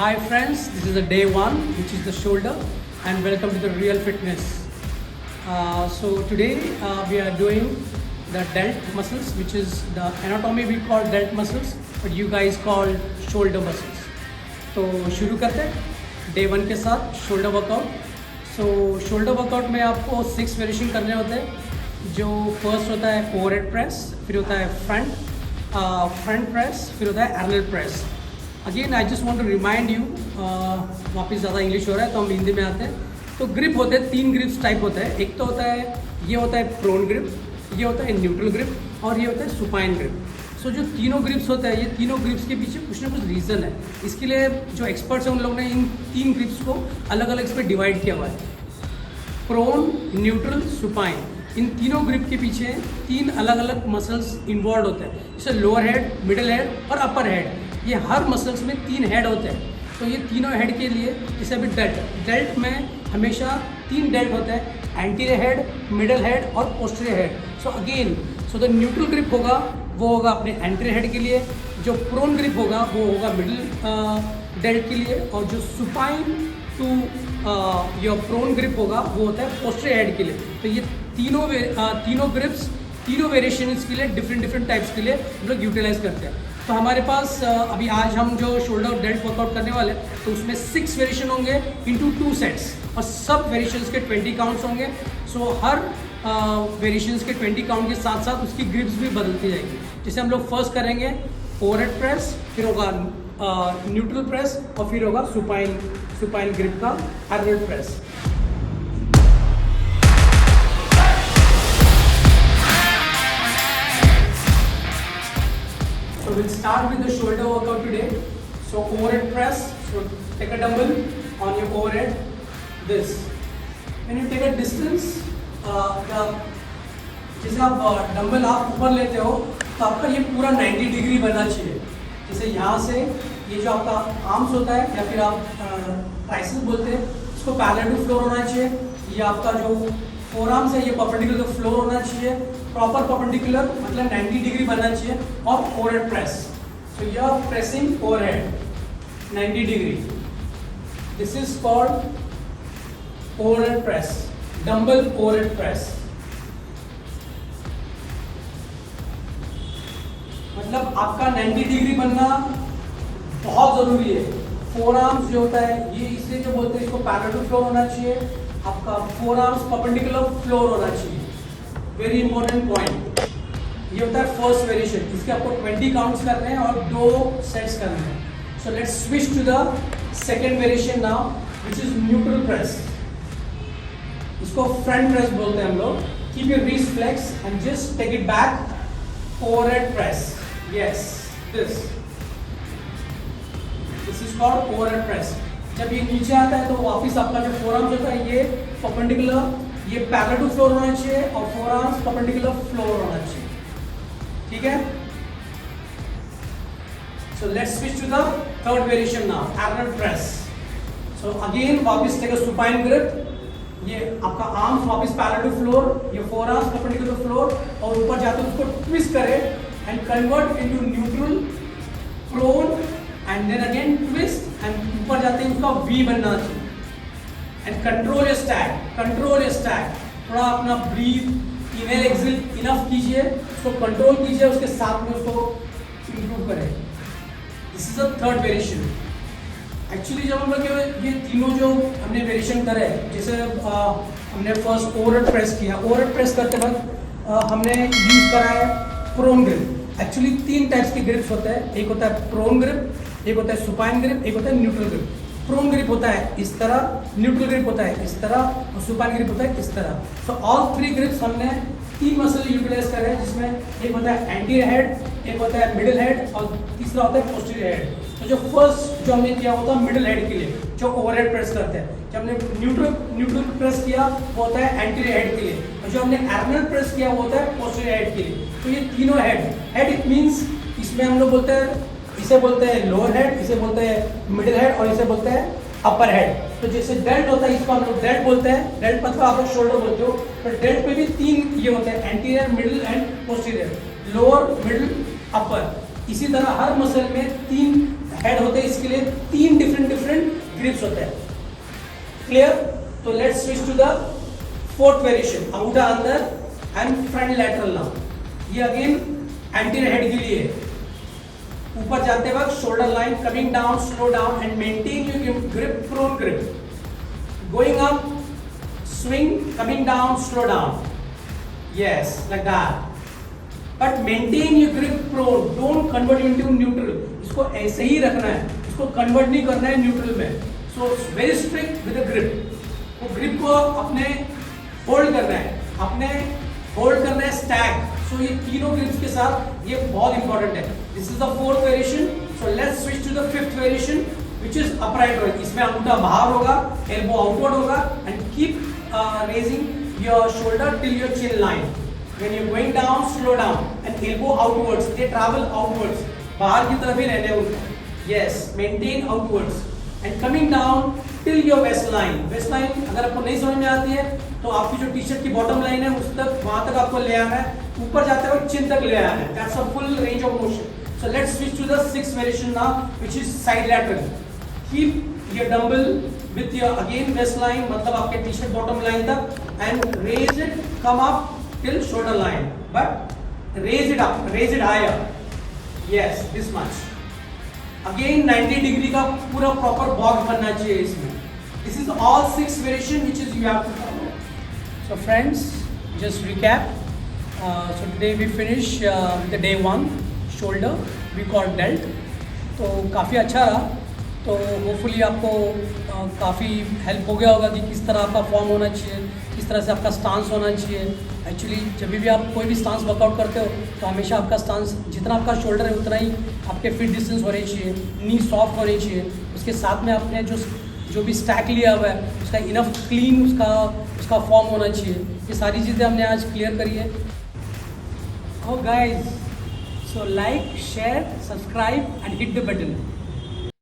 Hi friends, this is the day one, which is the shoulder, and welcome to the Real Fitness. So today we are doing the delt muscles, which is the anatomy we call delt muscles, but you guys call shoulder muscles. तो शुरू करते हैं day one के साथ shoulder workout. सो shoulder workout में आपको 6 variation करने होते हैं. जो फर्स्ट होता है ओवरहेड प्रेस, फिर होता है फ्रंट प्रेस, फिर होता है Arnold press. Again I just want to remind you, वापस ज़्यादा इंग्लिश हो रहा है तो हम हिंदी में आते हैं. तो ग्रिप होते हैं, 3 ग्रिप्स टाइप होते हैं. एक तो होता है, ये होता है प्रोन ग्रिप, ये होता है न्यूट्रल ग्रिप और ये होता है सुपाइन ग्रिप. सो जो तीनों ग्रिप्स होते हैं, ये तीनों ग्रिप्स के पीछे कुछ ना कुछ रीज़न है. इसके लिए जो एक्सपर्ट्स हैं उन लोगों ने इन 3 ग्रिप्स को अलग अलग इस पर डिवाइड किया हुआ है. प्रोन, न्यूट्रल, सुपाइन, इन तीनों ग्रिप के पीछे 3 अलग अलग मसल्स इन्वॉल्व होते हैं. जैसे लोअर हेड, मिडिल हेड और अपर हेड. ये हर मसल्स में 3 हेड होते हैं. तो ये तीनों हेड के लिए, जैसे अभी डेल्ट में हमेशा 3 डेल्ट होते हैं: एंटीरियर हेड, मिडिल हेड और posterior head. So the neutral grip होगा, वो होगा अपने एंटीरियर हेड के लिए. जो प्रोन ग्रिप होगा वो होगा मिडिल डेल्ट के लिए. और जो supine to your prone grip होगा वो होता है पोस्टीरियर हेड के लिए. तो ये तीनों ग्रिप्स तीनों वेरिएशंस के लिए डिफरेंट टाइप्स के लिए हम लोग यूटिलाइज करते हैं. तो हमारे पास अभी आज हम जो शोल्डर डेल्ट वर्कआउट करने वाले हैं, तो उसमें 6 वेरिएशन होंगे इनटू 2 सेट्स और सब वेरिएशंस के 20 काउंट्स होंगे. सो हर वेरिएशंस के 20 काउंट के साथ साथ उसकी ग्रिप्स भी बदलती जाएगी. जैसे हम लोग फर्स्ट करेंगे ओवरहेड प्रेस, फिर होगा न्यूट्रल प्रेस और फिर होगा सुपाइन ग्रिप का एर्नल press. So we'll start with the shoulder workout today. So overhead press. So take a dumbbell on your overhead. This. When you take a distance, जैसे आप dumbbell आप ऊपर लेते हो तो आपका ये पूरा 90 डिग्री बनना चाहिए. जैसे यहाँ से ये जो आपका आर्म्स होता है या फिर आप ट्राइसेप्स बोलते हैं, इसको पैरेलल टू फ्लोर होना चाहिए. ये आपका जो फोर आर्म्स है ये परपेंडिकुलर टू फ्लोर होना चाहिए. प्रॉपर परपेंडिकुलर मतलब 90 डिग्री बनना चाहिए. और overhead press. So you are pressing overhead 90 degree. This is called overhead press, dumbbell overhead press. मतलब आपका 90 डिग्री बनना बहुत जरूरी है. फोर आर्म्स जो होता है ये इसलिए जो बोलते हैं इसको पैरेलल टू फ्लोर होना चाहिए. आपका फोर आर्म्स परपेंडिकुलर फ्लोर होना चाहिए. Very important point. ये होता है फर्स्ट वेरिएशन. इसके आपको 20 काउंट्स करने हैं और 2 सेट्स करने हैं. So let's switch to the second variation now, which is neutral press. इसको फ्रंट प्रेस बोलते हैं हम लोग. Keep your wrist flex and just take it back. Overhead press. Yes, this is called overhead press. जब ये नीचे आता है तो वापस आपका जो फोर आर्म्स होता है ये परपेंडिकुलर, ये पैरेलल टू फ्लोर होना चाहिए और फोर आर्म्स परपेंडिकुलर फ्लोर होना चाहिए. ठीक है. So let's switch to the third variation now, Arnold press. So again वापस टेक अ सुपाइन ग्रिप. ये आपका आर्म्स वापस पैरेलल टू फ्लोर, ये फोर आर्म्स परपेंडिकुलर फ्लोर और ऊपर जाते उसको ट्विस्ट करें and convert into neutral, prone and then again twist and ऊपर जाते हैं उसका वी बनना चाहिए. And control your stack. थोड़ा अपना ब्रीथ, इनहेल एक्सहेल इनफ कीजिए, उसको कंट्रोल कीजिए, उसके साथ में उसको इंप्रूव करें. This is the third variation. Actually जब हम लोग ये तीनों जो हमने वेरिएशन करे, जैसे हमने फर्स्ट ओवरहेड प्रेस किया. ओवरहेड प्रेस करते वक्त हमने यूज करा है प्रोन ग्रिप. एक्चुअली 3 टाइप्स के ग्रिप्स होते हैं. एक होता है प्रोन ग्रिप, एक होता है सुपाइन ग्रिप, एक होता है न्यूट्रल ग्रिप. प्रोन ग्रिप होता है इस तरह, न्यूट्रल ग्रिप होता है इस तरह और सुपाइन ग्रिप होता है इस तरह. सो ऑल 3 ग्रिप्स हमने 3 मसल यूटिलाइज कर रहे हैं, जिसमें एक होता है एंटीरियर हेड, एक होता है मिडिल हेड और तीसरा होता है पोस्टीरियर हेड. तो जो फर्स्ट जो हमने किया होता है मिडिल हेड के लिए, जो ओवरहेड प्रेस करते हैं. जब हमने न्यूट्रल प्रेस किया वो होता है एंटीरियर हेड के लिए, और जो हमने एर्नल प्रेस किया वो होता है पोस्टीरियर हेड के लिए. तो ये तीनों हेड इट मीन्स इसमें हम लोग बोलते हैं, इसे बोलते हैं लोअर हेड, इसे बोलते हैं मिडिल हेड और इसे बोलते हैं अपर हेड. तो जैसे डेल्ट होता है इसको हम लोग डेल्ट बोलते हैं. डेल्ट मतलब आप लोग शोल्डर बोलते हो, तो डेल्ट पे भी 3 ये होते हैं: anterior, middle and posterior, lower, middle, upper. इसी तरह हर मसल में 3 हेड होते हैं, इसके लिए 3 डिफरेंट ग्रिप्स होते हैं। क्लियर? तो let's switch to the fourth variation, अंगूठा अंदर एंड फ्रंट लैटरल नाउ। ये अगेन एंटीरियर हेड के लिए है। ऊपर जाते वक्त shoulder line, coming down, slow down and maintain your grip, prone grip, going up, swing, coming down, slow down, yes, like that, but maintain your grip prone, don't convert into neutral, इसको ऐसे ही रखना है, इसको convert नहीं करना है neutral में, so very strict with the grip, तो grip को अपने hold करना है, अपने hold करना है stack, so ये तीनों grips के साथ ये बहुत important है। This is the fourth variation, so let's switch to the fifth variation, which is upright row। इसमें अंगूठा बाहर होगा, elbow outward होगा, and keep raising your shoulder till your chin line. When you're going down, slow down and elbow outwards. They travel outwards. बाहर की तरफ ही रहने उनको. Yes, maintain outwards and coming down till your waist line. Waist line अगर आपको नहीं समझ में आती है तो आपकी जो टी-शर्ट की बॉटम लाइन है उस तक, वहां तक आपको ले आना है, ऊपर जाते वक्त चिन तक ले आना है. That's a full range of motion. So let's switch to the sixth variation now, which is side lateral. Keep your dumbbell with your again waistline, मतलब आपके टी-शर्ट बॉटम लाइन तक, and raise it, come up till shoulder line, but raise it up, raise it higher. Yes, this much. Again 90 degree का पूरा proper box बनना चाहिए इसमें. This is all 6 variation which is you have to follow. So friends, just recap. So today we finish with the day 1 shoulder we call delt. तो काफ़ी अच्छा रहा, तो होपफुली आपको काफ़ी हेल्प हो गया होगा कि किस तरह आपका फॉर्म होना चाहिए, किस तरह से आपका स्टांस होना चाहिए। एक्चुअली जब भी आप कोई भी स्टांस वर्कआउट करते हो तो हमेशा आपका स्टांस, जितना आपका शोल्डर है उतना ही आपके फिट डिस्टेंस होने चाहिए, नी सॉफ्ट होनी चाहिए, उसके साथ में आपने जो भी स्टैक लिया हुआ है उसका इनफ क्लीन उसका फॉर्म होना चाहिए। ये सारी चीज़ें हमने आज क्लियर करी है। Oh guys, so like, share, subscribe and hit the button.